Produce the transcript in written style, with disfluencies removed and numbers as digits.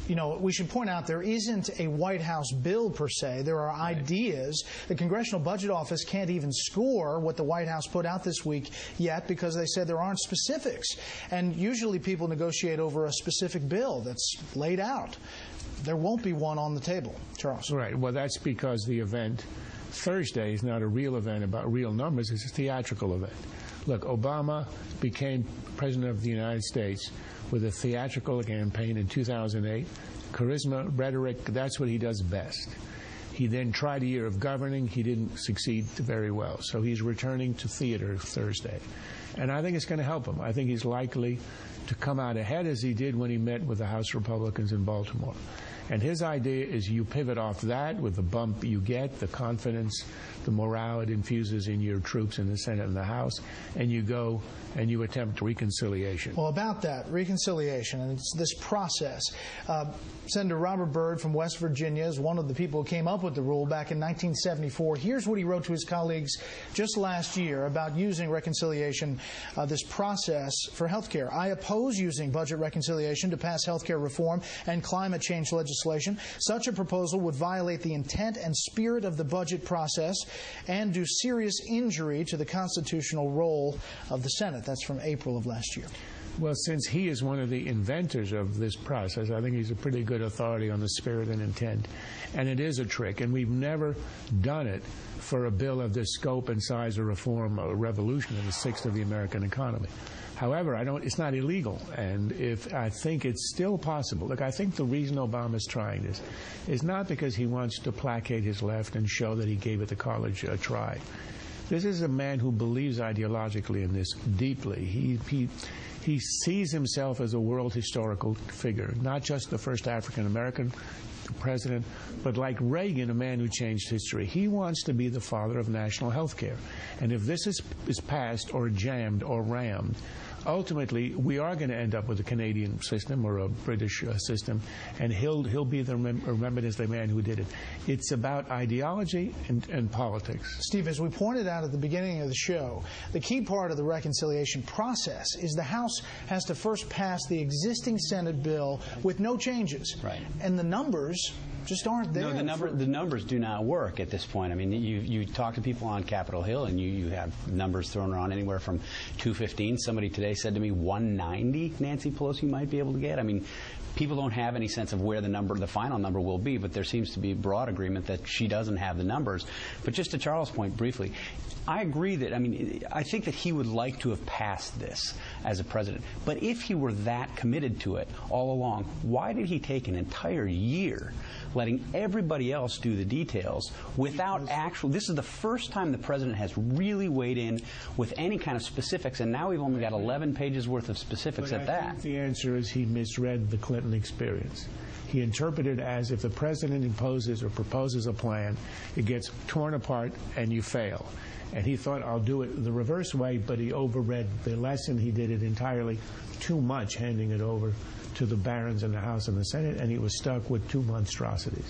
we should point out there isn't a White House bill per se. There are ideas. The Congressional Budget Office can't even score what the White House put out this week yet because they said there aren't specifics. And usually people negotiate over a specific bill that's laid out. There won't be one on the table. Charles. Right. Well, that's because the event Thursday is not a real event about real numbers. It's a theatrical event. Look, Obama became President of the United States with a theatrical campaign in 2008. Charisma, rhetoric, that's what he does best. He then tried a year of governing. He didn't succeed very well. So he's returning to theater Thursday. And I think it's going to help him. I think he's likely to come out ahead as he did when he met with the House Republicans in Baltimore. And his idea is you pivot off that with the bump you get, the confidence, the morale it infuses in your troops in the Senate and the House, and you go and you attempt reconciliation. Well, about that, reconciliation, and it's this process. Senator Robert Byrd from West Virginia is one of the people who came up with the rule back in 1974. Here's what he wrote to his colleagues just last year about using reconciliation, this process for health care. I oppose using budget reconciliation to pass health care reform and climate change legislation. Such a proposal would violate the intent and spirit of the budget process and do serious injury to the constitutional role of the Senate. That's from April of last year. Well, since he is one of the inventors of this process, I think he's a pretty good authority on the spirit and intent. And it is a trick, and we've never done it for a bill of this scope and size of reform or revolution in the sixth of the American economy. However, it's not illegal, and I think it's still possible. Look, I think the reason Obama's trying this is not because he wants to placate his left and show that he gave it the college try. This is a man who believes ideologically in this deeply. He sees himself as a world historical figure, not just the first African-American president, but like Reagan, a man who changed history. He wants to be the father of national health care. And if this is passed or jammed or rammed, ultimately, we are going to end up with a Canadian system or a British system, and he'll be remembered as the man who did it. It's about ideology and politics. Steve, as we pointed out at the beginning of the show, the key part of the reconciliation process is the House has to first pass the existing Senate bill with no changes. Right. And the numbers just aren't there. No, the numbers do not work at this point. I mean, you talk to people on Capitol Hill, and you have numbers thrown around anywhere from 215. Somebody today said to me 190 Nancy Pelosi might be able to get. I mean, people don't have any sense of where the final number will be, but there seems to be broad agreement that she doesn't have the numbers. But just to Charles' point briefly, I agree that, I think that he would like to have passed this as a president. But if he were that committed to it all along, why did he take an entire year letting everybody else do the details without this is the first time the president has really weighed in with any kind of specifics, and now we've only got 11 pages worth of specifics at that. I think the answer is he misread the Clinton experience. He interpreted it as if the president imposes or proposes a plan, it gets torn apart and you fail. And he thought, I'll do it the reverse way, but he overread the lesson. He did it entirely too much, handing it over to the barons in the House and the Senate, and he was stuck with two monstrosities.